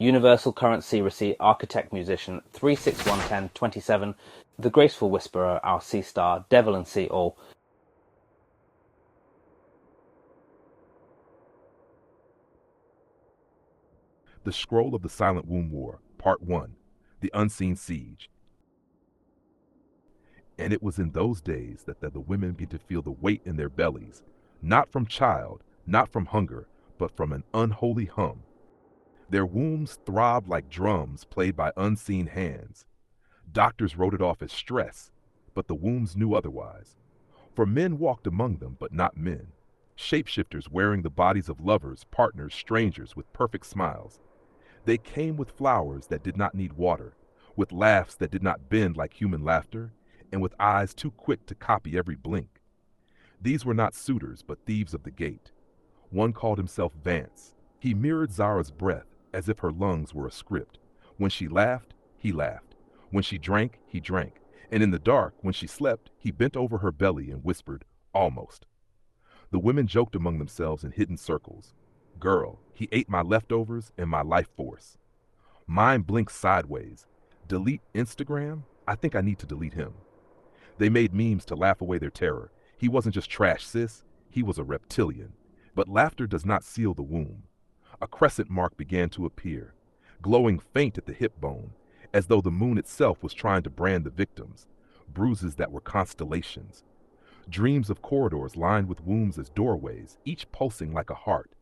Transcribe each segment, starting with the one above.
Universal Currency Receipt Architect Musician 3611027, The Graceful Whisperer, our C star, Devalan Orrin. The Scroll of the Silent Womb War, Part 1, The Unseen Siege. And it was in those days that the women began to feel the weight in their bellies, not from child, not from hunger, but from an unholy hum. Their wombs throbbed like drums played by unseen hands. Doctors wrote it off as stress, but the wombs knew otherwise. For men walked among them, but not men. Shapeshifters wearing the bodies of lovers, partners, strangers with perfect smiles. They came with flowers that did not need water, with laughs that did not bend like human laughter, and with eyes too quick to copy every blink. These were not suitors, but thieves of the gate. One called himself Vance. He mirrored Zara's breath, as if her lungs were a script. When she laughed, he laughed. When she drank, he drank. And in the dark, when she slept, he bent over her belly and whispered, "Almost." The women joked among themselves in hidden circles. "Girl, he ate my leftovers and my life force." Mine blinked sideways. "Delete Instagram? I think I need to delete him." They made memes to laugh away their terror. He wasn't just trash, sis. He was a reptilian. But laughter does not seal the womb. A crescent mark began to appear, glowing faint at the hip bone, as though the moon itself was trying to brand the victims, bruises that were constellations. Dreams of corridors lined with wombs as doorways, each pulsing like a heart.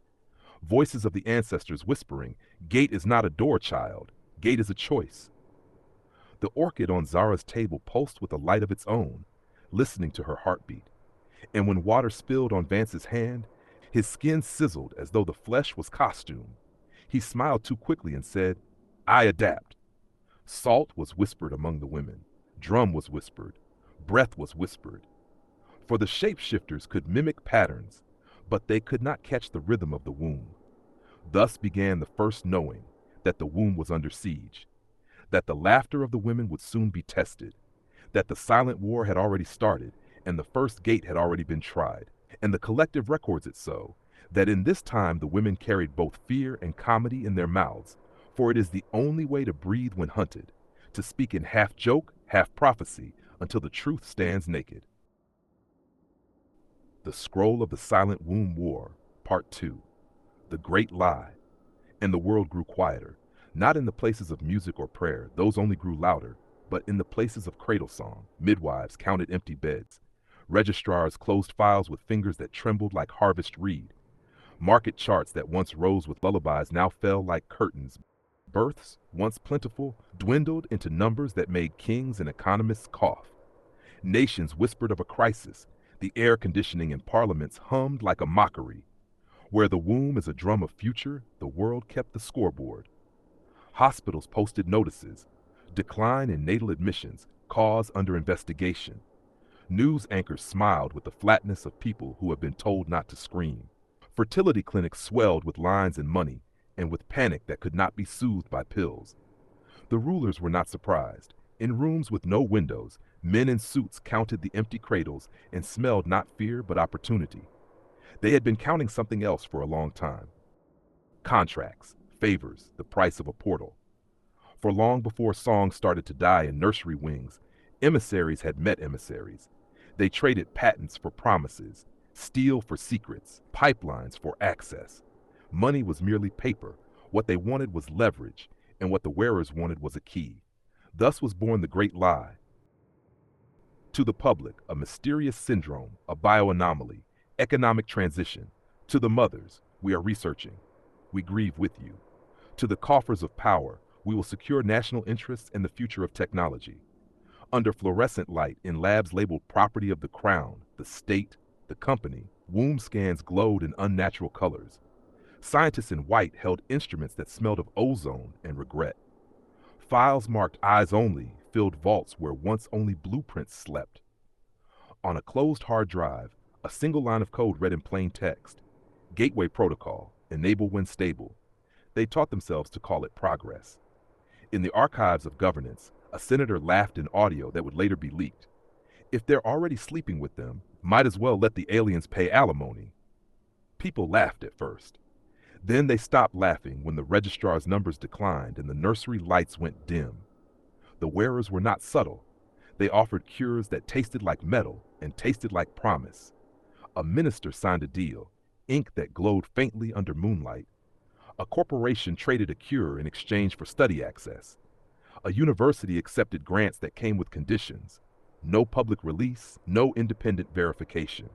Voices of the ancestors whispering, "Gate is not a door, child. Gate is a choice." The orchid on Zara's table pulsed with a light of its own, listening to her heartbeat. And when water spilled on Vance's hand, his skin sizzled as though the flesh was costume. He smiled too quickly and said, "I adapt." Salt was whispered among the women. Drum was whispered. Breath was whispered. For the shapeshifters could mimic patterns, but they could not catch the rhythm of the womb. Thus began the first knowing that the womb was under siege, that the laughter of the women would soon be tested, that the silent war had already started, and the first gate had already been tried. And the collective records it so, that in this time the women carried both fear and comedy in their mouths, for it is the only way to breathe when hunted, to speak in half joke, half prophecy, until the truth stands naked. The Scroll of the Silent Womb War, Part 2, The Great Lie. And the world grew quieter, not in the places of music or prayer, those only grew louder, but in the places of cradle song. Midwives counted empty beds. Registrars closed files with fingers that trembled like harvest reed. Market charts that once rose with lullabies now fell like curtains. Births, once plentiful, dwindled into numbers that made kings and economists cough. Nations whispered of a crisis. The air conditioning in parliaments hummed like a mockery. Where the womb is a drum of future, the world kept the scoreboard. Hospitals posted notices. Decline in natal admissions, cause under investigation. News anchors smiled with the flatness of people who have been told not to scream. Fertility clinics swelled with lines and money, and with panic that could not be soothed by pills. The rulers were not surprised. In rooms with no windows, men in suits counted the empty cradles and smelled not fear but opportunity. They had been counting something else for a long time. Contracts, favors, the price of a portal. For long before songs started to die in nursery wings, emissaries had met emissaries. They traded patents for promises, steel for secrets, pipelines for access. Money was merely paper. What they wanted was leverage, and what the wearers wanted was a key. Thus was born the Great Lie. To the public, a mysterious syndrome, a bioanomaly, economic transition. To the mothers, we are researching. We grieve with you. To the coffers of power, we will secure national interests and the future of technology. Under fluorescent light in labs labeled property of the crown, the state, the company, womb scans glowed in unnatural colors. Scientists in white held instruments that smelled of ozone and regret. Files marked eyes only filled vaults where once only blueprints slept. On a closed hard drive, a single line of code read in plain text. Gateway protocol, enable when stable. They taught themselves to call it progress. In the archives of governance, a senator laughed in audio that would later be leaked. If they're already sleeping with them, might as well let the aliens pay alimony. People laughed at first. Then they stopped laughing when the registrar's numbers declined and the nursery lights went dim. The wearers were not subtle. They offered cures that tasted like metal and tasted like promise. A minister signed a deal, ink that glowed faintly under moonlight. A corporation traded a cure in exchange for study access. A university accepted grants that came with conditions. No public release, no independent verification.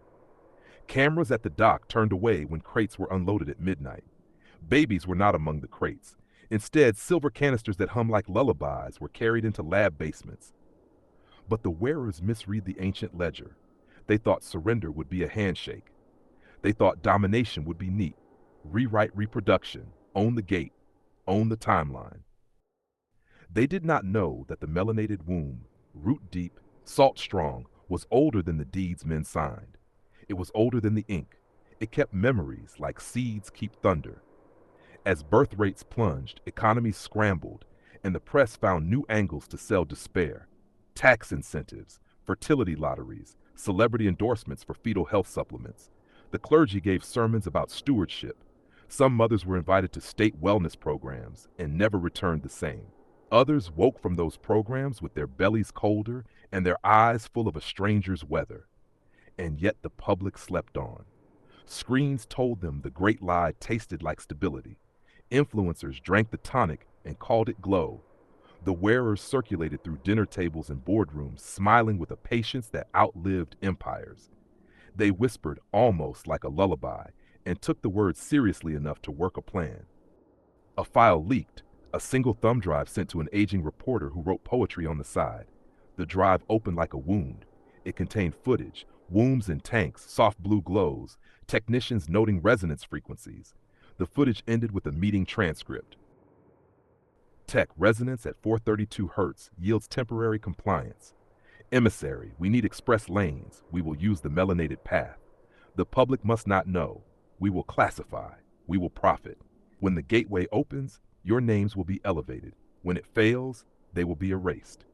Cameras at the dock turned away when crates were unloaded at midnight. Babies were not among the crates. Instead, silver canisters that hum like lullabies were carried into lab basements. But the wearers misread the ancient ledger. They thought surrender would be a handshake. They thought domination would be neat. Rewrite reproduction, own the gate, own the timeline. They did not know that the melanated womb, root deep, salt strong, was older than the deeds men signed. It was older than the ink. It kept memories like seeds keep thunder. As birth rates plunged, economies scrambled, and the press found new angles to sell despair. Tax incentives, fertility lotteries, celebrity endorsements for fetal health supplements. The clergy gave sermons about stewardship. Some mothers were invited to state wellness programs and never returned the same. Others woke from those programs with their bellies colder and their eyes full of a stranger's weather. And yet the public slept on. Screens told them the great lie tasted like stability. Influencers drank the tonic and called it glow. The wearers circulated through dinner tables and boardrooms, smiling with a patience that outlived empires. They whispered almost like a lullaby and took the words seriously enough to work a plan. A file leaked, a single thumb drive sent to an aging reporter who wrote poetry on the side. The drive opened like a wound. It contained footage, wombs in tanks, soft blue glows, technicians noting resonance frequencies. The footage ended with a meeting transcript. Tech, resonance at 432 Hz yields temporary compliance. Emissary, we need express lanes. We will use the melanated path. The public must not know. We will classify. We will profit. When the gateway opens, your names will be elevated. When it fails, they will be erased.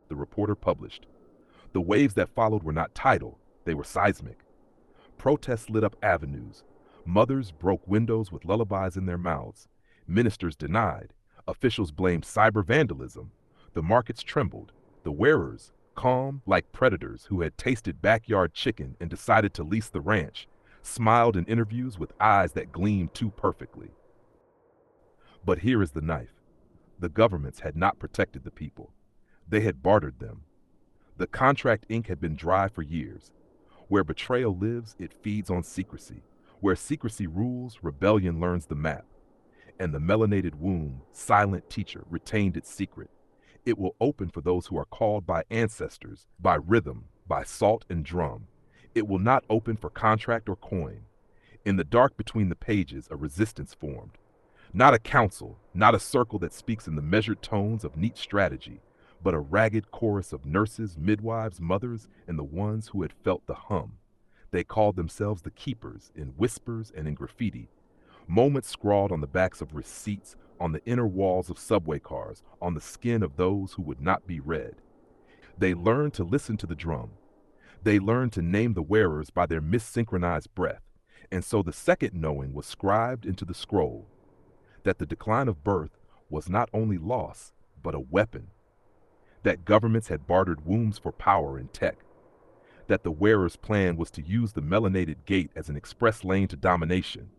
The reporter published. The waves that followed were not tidal, they were seismic. Protests lit up avenues. Mothers broke windows with lullabies in their mouths. Ministers denied. Officials blamed cyber vandalism. The markets trembled. The wearers, calm like predators who had tasted backyard chicken and decided to lease the ranch, smiled in interviews with eyes that gleamed too perfectly. But here is the knife. The governments had not protected the people. They had bartered them. The contract ink had been dry for years. Where betrayal lives, it feeds on secrecy. Where secrecy rules, rebellion learns the map. And the melanated womb, silent teacher, retained its secret. It will open for those who are called by ancestors, by rhythm, by salt and drum. It will not open for contract or coin. In the dark between the pages, a resistance formed. Not a council, not a circle that speaks in the measured tones of neat strategy, but a ragged chorus of nurses, midwives, mothers, and the ones who had felt the hum. They called themselves the keepers, in whispers and in graffiti. Moments scrawled on the backs of receipts, on the inner walls of subway cars, on the skin of those who would not be read. They learned to listen to the drum. They learned to name the wearers by their missynchronized breath, and so the second knowing was scribed into the scroll, that the decline of birth was not only loss, but a weapon. That governments had bartered wombs for power and tech. That the wearer's plan was to use the melanated gate as an express lane to domination.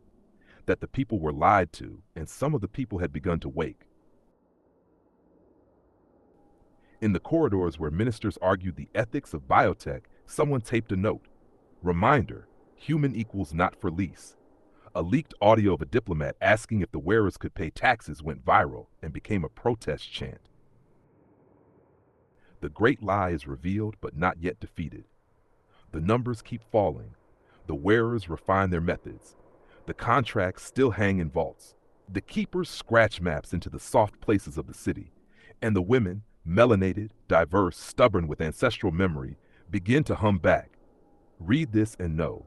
That the people were lied to, and some of the people had begun to wake. In the corridors where ministers argued the ethics of biotech, someone taped a note. Reminder, human equals not for lease. A leaked audio of a diplomat asking if the wearers could pay taxes went viral and became a protest chant. The great lie is revealed but not yet defeated. The numbers keep falling. The wearers refine their methods. The contracts still hang in vaults. The keepers scratch maps into the soft places of the city. And the women, melanated, diverse, stubborn with ancestral memory, begin to hum back. Read this and know.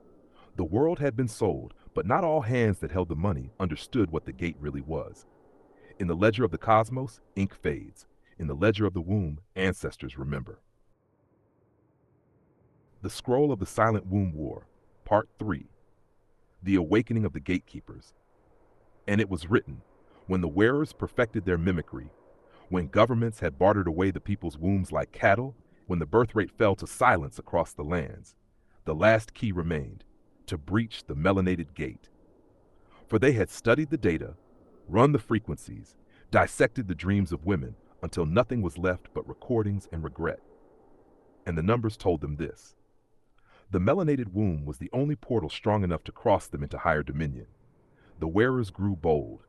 The world had been sold, but not all hands that held the money understood what the gate really was. In the ledger of the cosmos, ink fades. In the ledger of the womb, ancestors remember. The Scroll of the Silent Womb War, Part 3. The Awakening of the Gatekeepers. And it was written, when the wearers perfected their mimicry, when governments had bartered away the people's wombs like cattle, when the birth rate fell to silence across the lands, the last key remained, to breach the melanated gate. For they had studied the data, run the frequencies, dissected the dreams of women, until nothing was left but recordings and regret. And the numbers told them this. The melanated womb was the only portal strong enough to cross them into higher dominion. The wearers grew bold.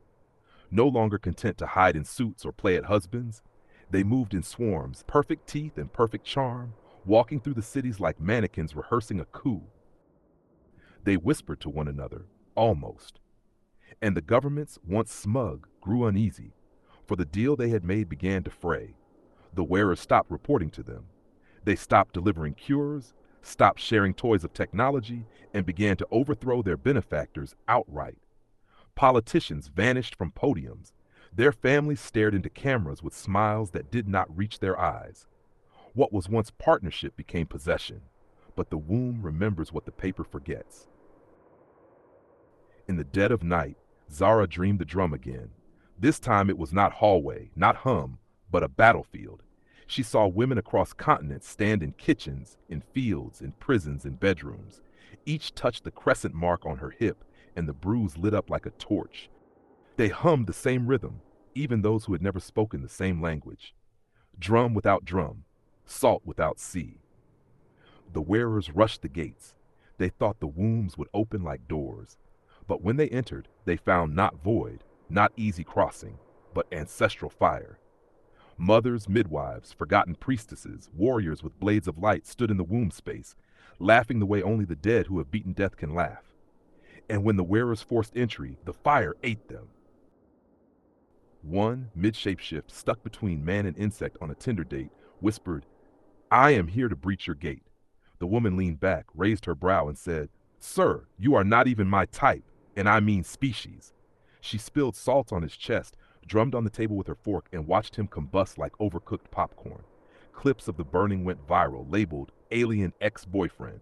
No longer content to hide in suits or play at husbands, they moved in swarms, perfect teeth and perfect charm, walking through the cities like mannequins rehearsing a coup. They whispered to one another, almost. And the governments, once smug, grew uneasy, for the deal they had made began to fray. The wearers stopped reporting to them. They stopped delivering cures, stopped sharing toys of technology, and began to overthrow their benefactors outright. Politicians vanished from podiums. Their families stared into cameras with smiles that did not reach their eyes. What was once partnership became possession, but the womb remembers what the paper forgets. In the dead of night, Zara dreamed the drum again. This time it was not hallway, not hum, but a battlefield. She saw women across continents stand in kitchens, in fields, in prisons, in bedrooms. Each touched the crescent mark on her hip, and the bruise lit up like a torch. They hummed the same rhythm, even those who had never spoken the same language. Drum without drum, salt without sea. The wearers rushed the gates. They thought the wombs would open like doors. But when they entered, they found not void, not easy crossing, but ancestral fire. Mothers, midwives, forgotten priestesses, warriors with blades of light stood in the womb space, laughing the way only the dead who have beaten death can laugh. And when the wearers forced entry, the fire ate them. One, mid-shapeshift, stuck between man and insect on a Tinder date, whispered, "I am here to breach your gate." The woman leaned back, raised her brow, and said, "Sir, you are not even my type, and I mean species." She spilled salt on his chest, drummed on the table with her fork, and watched him combust like overcooked popcorn. Clips of the burning went viral, labeled Alien Ex-Boyfriend.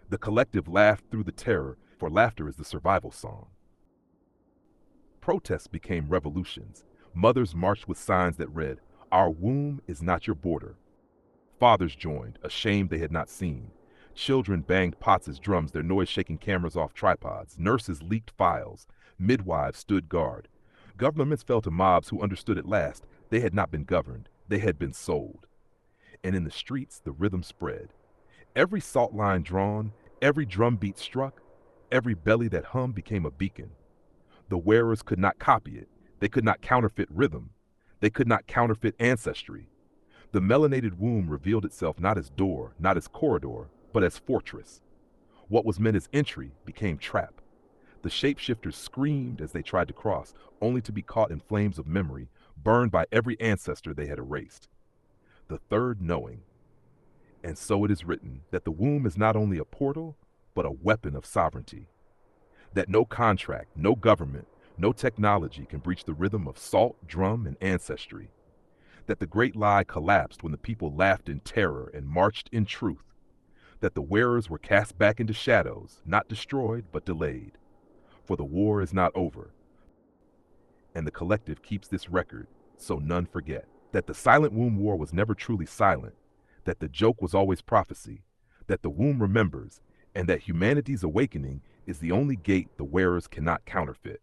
The collective laughed through the terror, for laughter is the survival song. Protests became revolutions. Mothers marched with signs that read, "Our womb is not your border." Fathers joined, ashamed they had not seen. Children banged pots as drums, their noise shaking cameras off tripods. Nurses leaked files. Midwives stood guard. Governments fell to mobs who understood at last they had not been governed, they had been sold. And in the streets, the rhythm spread. Every salt line drawn, every drum beat struck, every belly that hummed became a beacon. The wearers could not copy it. They could not counterfeit rhythm. They could not counterfeit ancestry. The melanated womb revealed itself not as door, not as corridor, but as fortress. What was meant as entry became trap. The shapeshifters screamed as they tried to cross, only to be caught in flames of memory, burned by every ancestor they had erased. The third knowing. And so it is written that the womb is not only a portal, but a weapon of sovereignty. That no contract, no government, no technology can breach the rhythm of salt, drum, and ancestry. That the great lie collapsed when the people laughed in terror and marched in truth. That the wearers were cast back into shadows, not destroyed, but delayed. For the war is not over. And the collective keeps this record, so none forget. That the silent womb war was never truly silent. That the joke was always prophecy. That the womb remembers, and that humanity's awakening is the only gate the wearers cannot counterfeit.